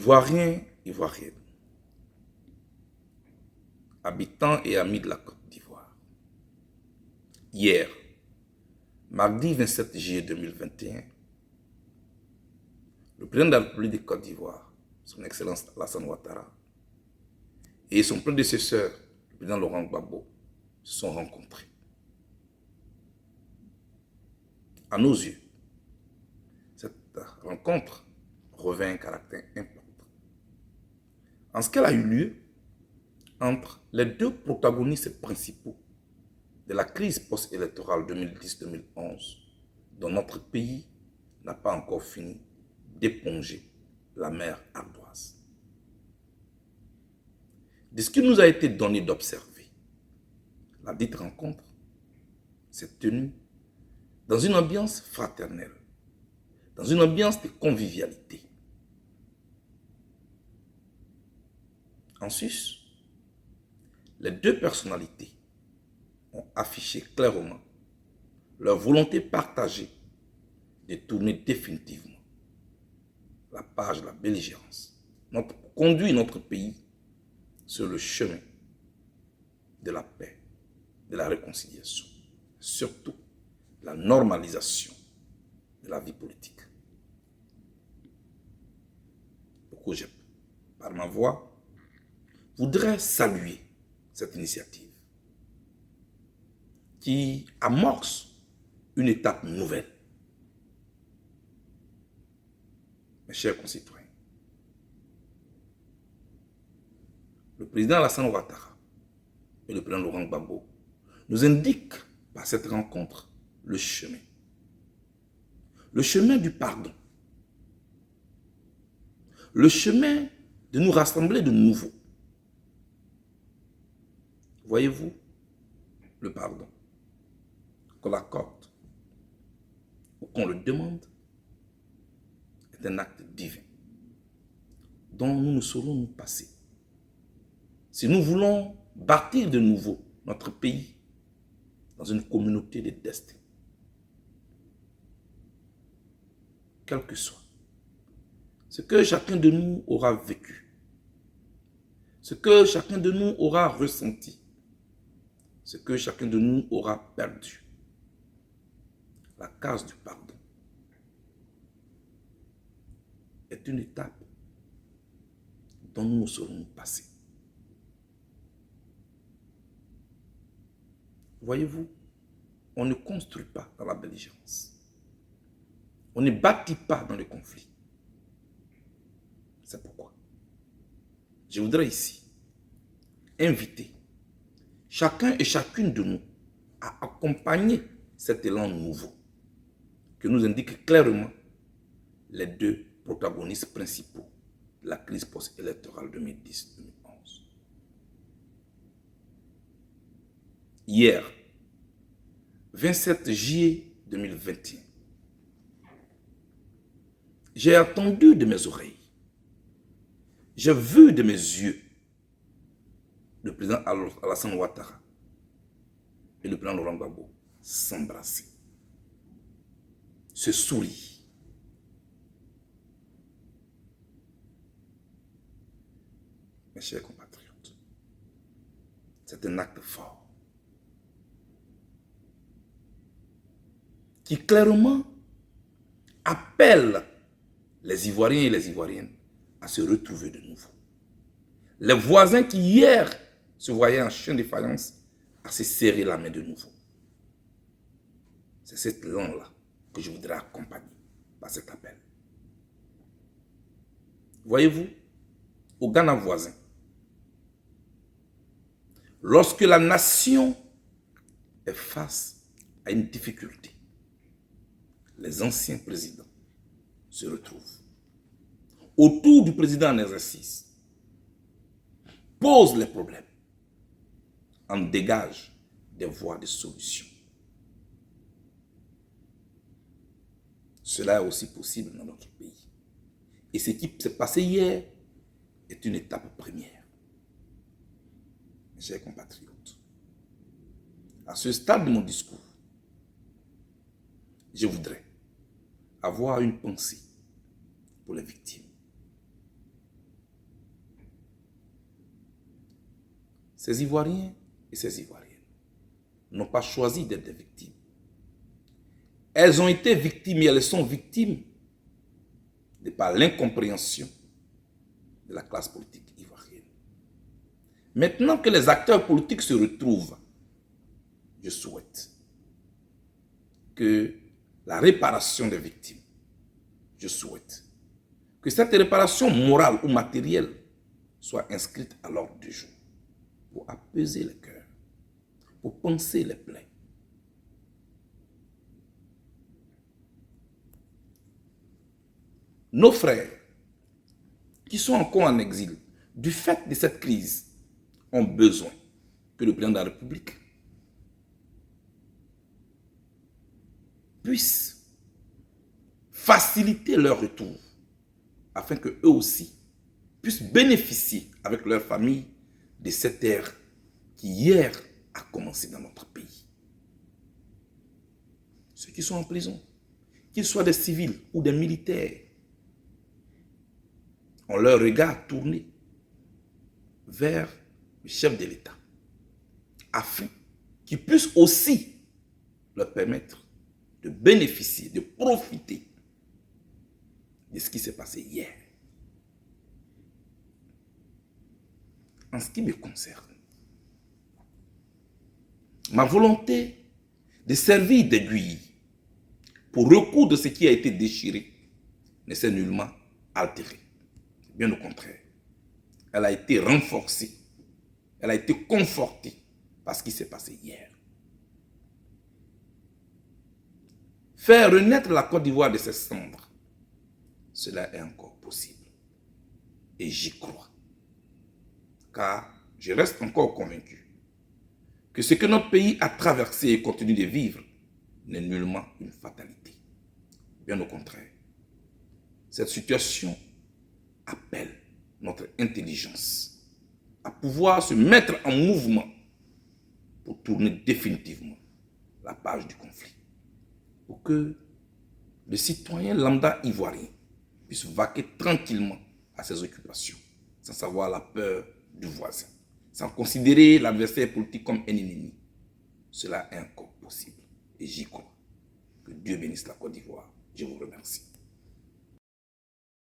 Ivoiriens, Ivoiriennes, habitants et amis de la Côte d'Ivoire, hier, mardi 27 juillet 2021, le président de la République de Côte d'Ivoire, son Excellence Alassane Ouattara, et son prédécesseur, le président Laurent Gbagbo, se sont rencontrés. À nos yeux, cette rencontre revêt un caractère important. En ce qu'elle a eu lieu entre les deux protagonistes principaux de la crise post-électorale 2010-2011, dont notre pays n'a pas encore fini d'éponger la mer ardoise. De ce qui nous a été donné d'observer, la dite rencontre s'est tenue dans une ambiance fraternelle, dans une ambiance de convivialité. En sus, les deux personnalités ont affiché clairement leur volonté partagée de tourner définitivement la page de la belligérance, pour conduire notre pays sur le chemin de la paix, de la réconciliation, surtout la normalisation de la vie politique. Pourquoi je, par ma voix, voudrais saluer cette initiative qui amorce une étape nouvelle. Mes chers concitoyens, le président Alassane Ouattara et le président Laurent Gbagbo nous indiquent par cette rencontre le chemin. Le chemin du pardon. Le chemin de nous rassembler de nouveau. Voyez-vous, le pardon, qu'on l'accorde ou qu'on le demande, est un acte divin dont nous ne saurons nous passer. Si nous voulons bâtir de nouveau notre pays dans une communauté de destin, quel que soit ce que chacun de nous aura vécu, ce que chacun de nous aura ressenti, ce que chacun de nous aura perdu, la case du pardon est une étape dont nous ne saurons nous passer. Voyez-vous, on ne construit pas dans la belligérance. On ne bâtit pas dans le conflit. C'est pourquoi je voudrais ici inviter chacun et chacune de nous à accompagner cet élan nouveau que nous indiquent clairement les deux protagonistes principaux de la crise post-électorale 2010-2011. Hier, 27 juillet 2021, j'ai entendu de mes oreilles, j'ai vu de mes yeux le président Alassane Ouattara et le président Laurent Gbagbo s'embrasser, se sourire. Mes chers compatriotes, c'est un acte fort qui clairement appelle les Ivoiriens et les Ivoiriennes à se retrouver de nouveau. Les voisins qui hier se voyaient en chien de faïence à se serrer la main de nouveau. C'est cet élan-là que je voudrais accompagner par cet appel. Voyez-vous, au Ghana voisin, lorsque la nation est face à une difficulté, les anciens présidents se retrouvent autour du président en exercice, posent les problèmes, en dégagent des voies de solution. Cela est aussi possible dans notre pays. Et ce qui s'est passé hier est une étape première. Mes chers compatriotes, à ce stade de mon discours, je voudrais avoir une pensée pour les victimes. Ces Ivoiriens et ces Ivoiriennes n'ont pas choisi d'être des victimes. Elles ont été victimes et elles sont victimes de par l'incompréhension de la classe politique ivoirienne. Maintenant que les acteurs politiques se retrouvent, je souhaite que la réparation des victimes, je souhaite que cette réparation morale ou matérielle soit inscrite à l'ordre du jour pour apaiser les cœurs, pour penser les plaies. Nos frères qui sont encore en exil, du fait de cette crise, ont besoin que le président de la République puisse faciliter leur retour afin qu'eux aussi puissent bénéficier avec leur famille de cette ère qui hier a commencé dans notre pays. Ceux qui sont en prison, qu'ils soient des civils ou des militaires, ont leur regard tourné vers le chef de l'État, afin qu'il puisse aussi leur permettre de bénéficier, de profiter de ce qui s'est passé hier. En ce qui me concerne, ma volonté de servir d'aiguille pour recoudre ce qui a été déchiré ne s'est nullement altérée. Bien au contraire, elle a été renforcée, elle a été confortée par ce qui s'est passé hier. Faire renaître la Côte d'Ivoire de ses cendres, cela est encore possible. Et j'y crois. Car je reste encore convaincu que ce que notre pays a traversé et continue de vivre n'est nullement une fatalité. Bien au contraire, cette situation appelle notre intelligence à pouvoir se mettre en mouvement pour tourner définitivement la page du conflit. Pour que le citoyen lambda ivoirien puisse vaquer tranquillement à ses occupations, sans avoir la peur du voisin, sans considérer l'adversaire politique comme un ennemi. Cela est encore possible et j'y crois. Que Dieu bénisse la Côte d'Ivoire. Je vous remercie.